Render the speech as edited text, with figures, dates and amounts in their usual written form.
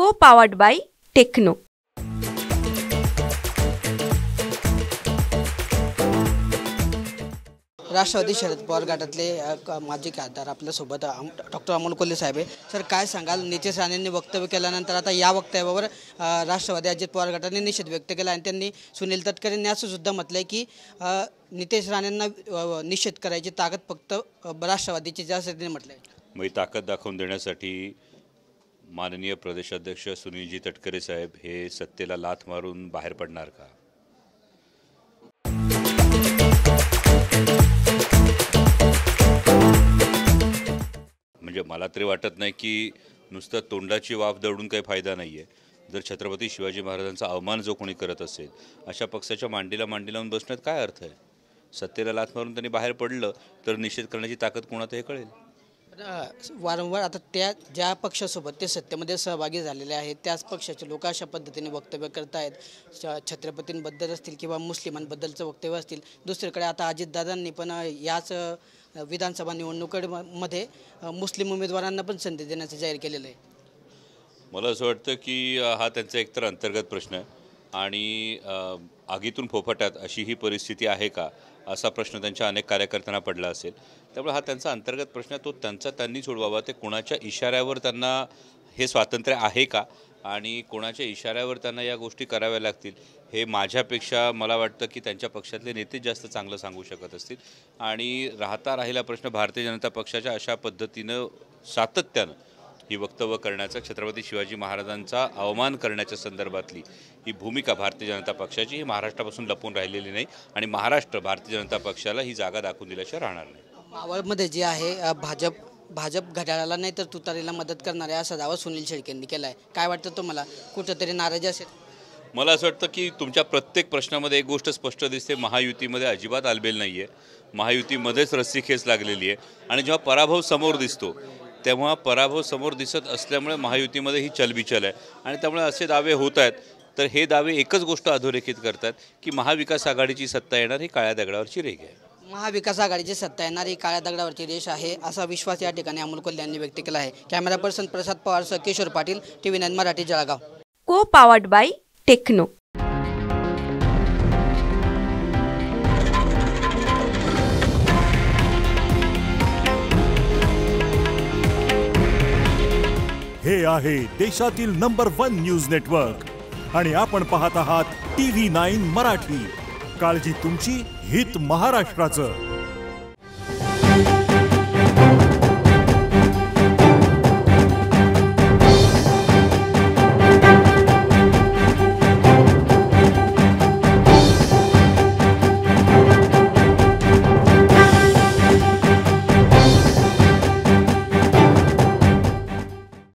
Co-powered by Techno. Rashtrawadi Sharad Pawar गटातले माजी खासदार आपल्यासोबत डॉक्टर अमोल कोल्हे साहेब आहे। सर, काय सांगाल? नितेश राणेंनी वक्तव्य केल्यानंतर आता या वक्तव्यावर राष्ट्रवादी अजित पवार गटाने निषेध व्यक्त केला आणि त्यांनी सुनील तटकरेंनी असं सुद्धा म्हटलंय की नितेश राणेंना निषेध करायची ताकद फक्त राष्ट्रवादीची जास्त त्यांनी म्हटलंय। मी ताकद दाखवून देण्यासाठी माननीय प्रदेशाध्यक्ष सुनीलजी तटकरे साहेब हे सत्तेला लाथ मारून बाहेर पडणार का? म्हणजे मला तरी वाटत नाही की नुसतं तोंडाची वाफ दवडून काही फायदा नाही आहे। जर छत्रपती शिवाजी महाराजांचा अवमान जो कोणी करत असेल अशा पक्षाच्या मांडीला मांडी लावून बसण्यात काय अर्थ आहे? सत्तेला लाथ मारून त्यांनी बाहेर पडलं तर निषेध करण्याची ताकद कोणात हे कळेल। वारंवार आता त्या ज्या पक्षासोबत ते सत्तेमध्ये सहभागी झालेले आहेत त्याच पक्षाचे लोक अशा पद्धतीने वक्तव्य करत आहेत। छत्रपतींबद्दल असतील किंवा मुस्लिमांबद्दलचं वक्तव्य असतील। दुसरीकडे आता अजितदादांनी पण याच विधानसभा निवडणुकीमध्ये मुस्लिम उमेदवारांना पण संधी देण्याचं जाहीर केलेलं आहे। मला असं वाटतं की हा त्यांचा एकतर अंतर्गत प्रश्न आहे आणि आगीतून फोफाट्यात अशी ही परिस्थिती आहे का असा प्रश्न त्यांच्या अनेक कार्यकर्त्यांना पडला असेल। त्यामुळे हा त्यांचा अंतर्गत प्रश्न आहे, तो त्यांनी सोडवावा। ते कोणाच्या इशाऱ्यावर त्यांना हे स्वातंत्र्य आहे का आणि कोणाच्या इशाऱ्यावर त्यांना या गोष्टी कराव्या लागतील हे माझ्यापेक्षा मला वाटतं की त्यांच्या पक्षातले नेते जास्त चांगलं सांगू शकत असतील। आणि राहिला प्रश्न भारतीय जनता पक्षाच्या अशा पद्धतीनं सातत्यानं ही वक्तव्य करण्याचा, छत्रपती शिवाजी महाराजांचा अवमान करण्याच्या संदर्भातली ही भूमिका भारतीय जनता पक्षाची ही महाराष्ट्रापासून लपून राहिलेली नाही आणि महाराष्ट्र भारतीय जनता पक्षाला ही जागा दाखवून दिल्याशिवाय राहणार नाही। मावळमध्ये जे आहे भाजप घड्याळाला नाही तर तुतारीला मदत करणार आहे असा दावा सुनील शेळकेंनी केला आहे। काय वाटतं तुम्हाला? कुठंतरी नाराजी असेल? मला असं वाटतं की तुमच्या प्रत्येक प्रश्नामध्ये एक गोष्ट स्पष्ट दिसते, महायुतीमध्ये अजिबात आलबेल नाही आहे। महायुतीमध्येच रस्सीखेच लागलेली आहे आणि जेव्हा पराभव समोर दिसतो तेव्हा पराभव समोर दिसत असल्यामुळे महायुतीमध्ये ही चलबिचल आहे आणि त्यामुळे असे दावे होत आहेत। तर हे दावे एकच गोष्ट अधोरेखित करतात की महाविकास आघाडीची सत्ता येणार ही काळ्या दगडावरची रेघ आहे। महाविकास आघाडीची सत्ता येणारी काळ्या दगडावरची रेष आहे असा विश्वास या ठिकाणी अमोल कोल्हे यांनी व्यक्त केला आहे। Camera person Prasad Pawar, Kishor Patil, TV9 Marathi, Jalgaon. Co-powered by Techno. हे आहे देशातील नंबर 1 न्यूज नेटवर्क आणि आपण पाहत आहात TV9 मराठी। काळजी तुमची, हित महाराष्ट्राचं।